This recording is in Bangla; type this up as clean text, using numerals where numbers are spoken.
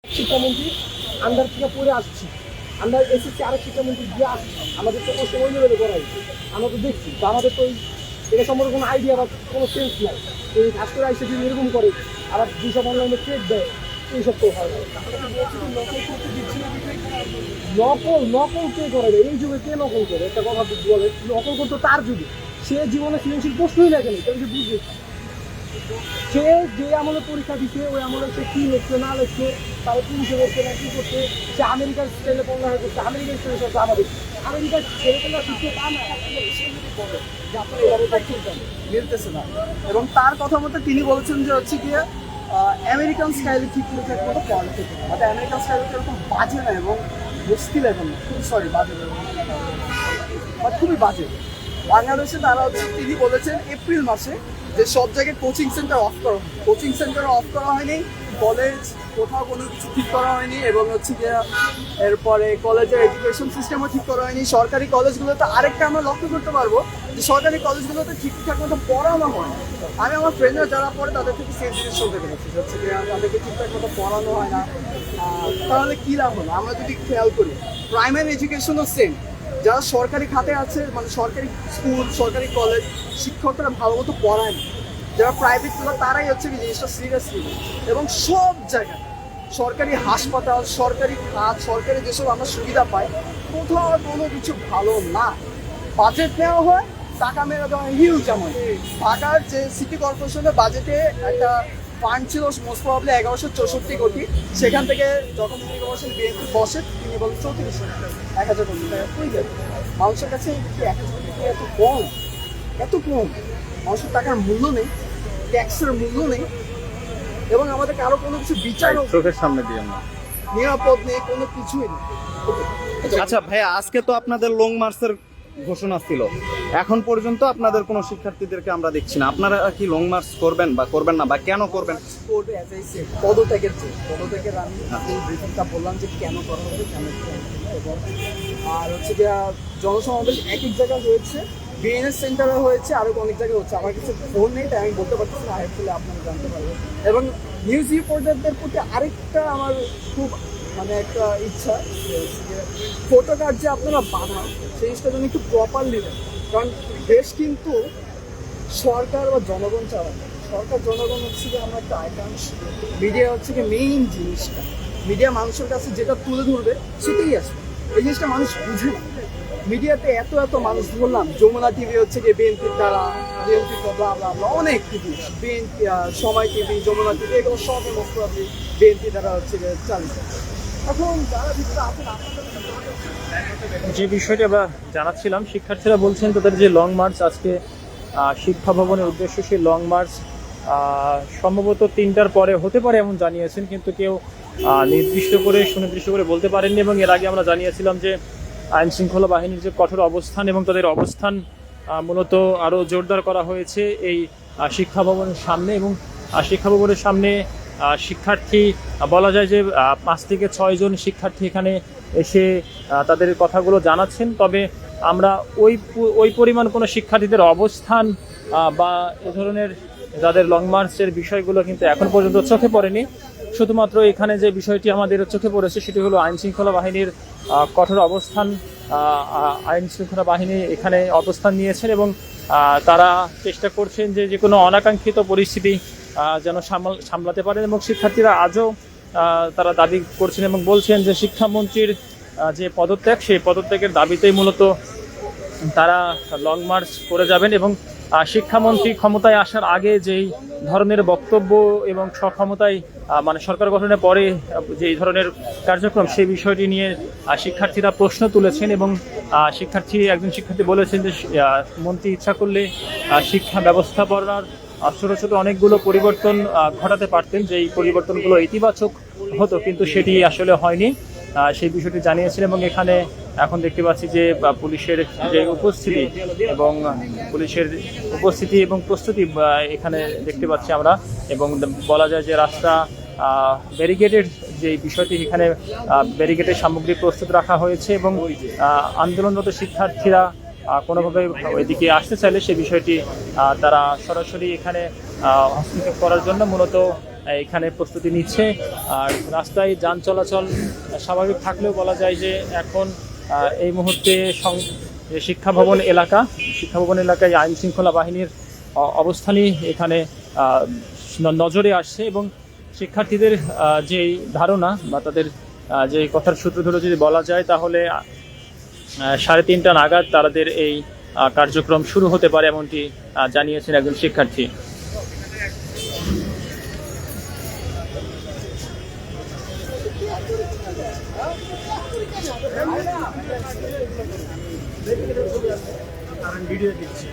শিক্ষামন্ত্রী আন্ডার থেকে পড়ে আসছি, আন্ডার এসএসসি আরেক শিক্ষামন্ত্রী দিয়ে আসছি, আমাদের তো কষ্ট ওই লেভেলে করাই, আমরা তো দেখছি। তো আমাদের তো এটা সম্পর্কে কোনো আইডিয়া বা কোনো সেন্স নাই। এই কাজ করে আইসে যদি এরকম করে, আবার যেসব অনলাইনে চেক দেয়, এইসব তো হয় না। নকল কে করে? এই যুগে কে নকল করে? একটা কথা বলে, নকল করতো তার যুগে, সে জীবনে সৃজনশীল প্রশ্নই লাগে না, তাহলে সে বুঝবে। সে যে আমলে পরীক্ষা দিচ্ছে, ওই আমলে সে কী লিখছে না লিখছে, তার পুলিশে করছে না কী করছে, সে আমেরিকার স্টাইলে পড়ালেখা করছে, আমেরিকার স্টাইলে সব আমাদের আমেরিকার ছেলেপেলা শিখছে, তা না সে যদি বলে যে আপনার এভাবে দেখছেন কেন, মিলতেছে না। এবং তার কথা মতো তিনি বলেছেন যে হচ্ছে গিয়ে আমেরিকান স্টাইলে ঠিক করে থাকার মতো পড়ালেখা করতে, মানে আমেরিকান স্টাইলে এরকম বাজে না এবং মুশকিল লেভেল না, খুব সরি বাজে খুবই বাজে। বাংলাদেশে তারা হচ্ছে তিনি বলেছেন এপ্রিল মাসে যে সব জায়গায় কোচিং সেন্টার অফ করা হয়, কোচিং সেন্টার অফ করা হয়নি, কলেজ কোথাও কোনো কিছু ঠিক করা হয়নি, এবং হচ্ছে গিয়ে এরপরে কলেজের এডুকেশন সিস্টেমও ঠিক করা হয়নি। সরকারি কলেজগুলোতে আরেকটা আমরা লক্ষ্য করতে পারবো যে সরকারি কলেজগুলোতে ঠিকঠাক মতো পড়ানো হয়। আমি আমার ফ্রেন্ডরা যারা পড়ে তাদের থেকে সেম জিনিস শুনতে পেরেছি, হচ্ছে গিয়ে তাদেরকে ঠিকঠাক মতো পড়ানো হয় না। তাহলে কী লাভ হলো? আমরা যদি খেয়াল করি প্রাইমারি এডুকেশনও সেম, যারা সরকারি খাতে আছে, মানে সরকারি স্কুল সরকারি কলেজ, শিক্ষকরা ভালো মতো পড়ায় না। যারা প্রাইভেটগুলো তারাই হচ্ছে কি জিনিসটা সিরিয়াসলি। এবং সব জায়গায় সরকারি হাসপাতাল, সরকারি খাত, সরকারি যেসব আমরা সুবিধা পাই, কোথাও কোনো কিছু ভালো না। বাজেট নেওয়া হয়, টাকা মেরে দেওয়া হয় হিউজ অ্যামাউন্ট। ঢাকার যে সিটি কর্পোরেশনের বাজেটে একটা ফান্ড ছিল মোস্ট প্রবলি 1164 কোটি, সেখান থেকে যখন সিটি কর্পোরেশন বিএনপি বসে তিনি বলেন 3400 1000 কোটি টাকা কই যাবে মানুষের কাছে? 1000 কোটি টাকা এত কম, এত কম। মানুষের টাকার মূল্য নেই, ট্যাক্সের মূল্য নেই, এবং আমাদের কারো কোনো কিছু বিচার চোখের সামনে দিয়ে না, নিরাপদ নেই, কোনো কিছুই নেই। আচ্ছা ভাইয়া, আজকে তো আপনাদের লং মার্চের ঘোষণা ছিল, এখন পর্যন্ত আপনাদের কোনো শিক্ষার্থীদেরকে আমরা দেখছি না। আপনারা কি লং মার্চ করবেন বা করবেন না, বা কেন করবেন? করবে অ্যাজ আই সেড, পদত্যাগের আমি এই ব্রিফিংটা বললাম যে কেন করা হবে, কেন করা হবে না। এবং আর হচ্ছে গিয়ে জনসমাবেশ এক এক জায়গায় হয়েছে, বিএনএস সেন্টারে হয়েছে, আরও অনেক জায়গায় হচ্ছে। আমার কিছু ফোন নেই তাই আমি বলতে পারতেছি না, আরেকটু আপনারা জানতে পারবেন। এবং নিউজ রিপোর্টারদের প্রতি আরেকটা আমার খুব মানে একটা ইচ্ছা, ফটো কার্ড যে আপনারা বানান সেই জিনিসটা যেন একটু প্রপারলি দেন। কারণ দেশ কিন্তু সরকার বা জনগণ চালায়, সরকার জনগণ হচ্ছে যে আমরা একটা আইকাংশ, মিডিয়া হচ্ছে কি মেইন জিনিসটা। মিডিয়া মানুষের কাছে যেটা তুলে ধরবে সেটাই আসবে, এই জিনিসটা মানুষ বুঝে না। মিডিয়াতে এত এত মানুষ, বললাম যমুনা টিভি হচ্ছে গিয়ে বিএনপির দ্বারা, বিএনপি অনেক টিভি, বিএনপি, সময় টিভি, যমুনা টিভি, এগুলো সব মোস্ট প্রবলি বিএনপি দ্বারা হচ্ছে গিয়ে চালিত। এখন যারা ভিতরে আছেন যে বিষয়টি আমরা জানাচ্ছিলাম, শিক্ষার্থীরা বলছেন তাদের যে লং মার্চ আজকে শিক্ষা ভবনের উদ্দেশ্য, সেই লং মার্চ সম্ভবত 3টার পরে হতে পারে এমন জানিয়েছেন, কিন্তু কেউ সুনির্দিষ্ট করে বলতে পারেননি। এবং এর আগে আমরা জানিয়েছিলাম যে আইন শৃঙ্খলা বাহিনীর যে কঠোর অবস্থান, এবং তাদের অবস্থান মূলত আরও জোরদার করা হয়েছে এই শিক্ষা ভবনের সামনে। এবং শিক্ষা ভবনের সামনে শিক্ষার্থী বলা যায় যে 5 থেকে 6 জন শিক্ষার্থী এখানে এসে তাদের কথাগুলো জানাচ্ছেন। তবে আমরা ওই পরিমাণ কোনো শিক্ষার্থীদের অবস্থান বা এ ধরনের যাদের লং মার্চের বিষয়গুলো কিন্তু এখন পর্যন্ত চোখে পড়েনি। শুধুমাত্র এখানে যে বিষয়টি আমাদের চোখে পড়েছে সেটি হলো আইন শৃঙ্খলা বাহিনীর কঠোর অবস্থান। আইন শৃঙ্খলা বাহিনী এখানে অবস্থান নিয়েছেন এবং তারা চেষ্টা করছেন যে কোনো অনাকাঙ্ক্ষিত পরিস্থিতি যেন সামলাতে পারেন। এবং শিক্ষার্থীরা আজও তারা দাবি করছেন এবং বলছেন যে শিক্ষামন্ত্রীর যে পদত্যাগ, সেই পদত্যাগের দাবিতেই মূলত তারা লং মার্চ করে যাবেন। এবং শিক্ষামন্ত্রী ক্ষমতায় আসার আগে যেই ধরনের বক্তব্য এবং সক্ষমতায় মানে সরকার গঠনের পরে যেই ধরনের কার্যক্রম, সেই বিষয়টি নিয়ে শিক্ষার্থীরা প্রশ্ন তুলেছেন। এবং একজন শিক্ষার্থী বলেছেন যে মন্ত্রী ইচ্ছা করলে শিক্ষা ব্যবস্থাপনার ছোটো ছোটো অনেকগুলো পরিবর্তন ঘটাতে পারতেন, যেই পরিবর্তনগুলো ইতিবাচক হতো, কিন্তু সেটি আসলে হয়নি, সেই বিষয়টি জানিয়েছেন। এবং এখানে এখন দেখতে পাচ্ছি যে পুলিশের যে উপস্থিতি এবং প্রস্তুতি এখানে দেখতে পাচ্ছি আমরা। এবং বলা যায় যে রাস্তা ব্যারিকেডের যে বিষয়টি, এখানে ব্যারিকেডের সামগ্রী প্রস্তুত রাখা হয়েছে। এবং আন্দোলনরত শিক্ষার্থীরা কোনোভাবে ওইদিকে আসতে চাইলে সে বিষয়টি তারা সরাসরি এখানে হস্তক্ষেপ করার জন্য মূলত এখানে প্রস্তুতি নিচ্ছে। আর রাস্তায় যান চলাচল স্বাভাবিক থাকলেও বলা যায় যে এখন এই মুহূর্তে যে শিক্ষা ভবন এলাকায় আইন শৃঙ্খলা বাহিনীর অবস্থানই এখানে নজরে আসছে এবং শিক্ষার্থীদের যে ধারণা বা তাদের যে কথার সূত্র ধরে যদি বলা যায় তাহলে 3:30 নাগাদ তাদের এই কার্যক্রম শুরু হতে পারে এমনটি জানিয়েছেন একজন শিক্ষার্থী। ভিডিও দিচ্ছি।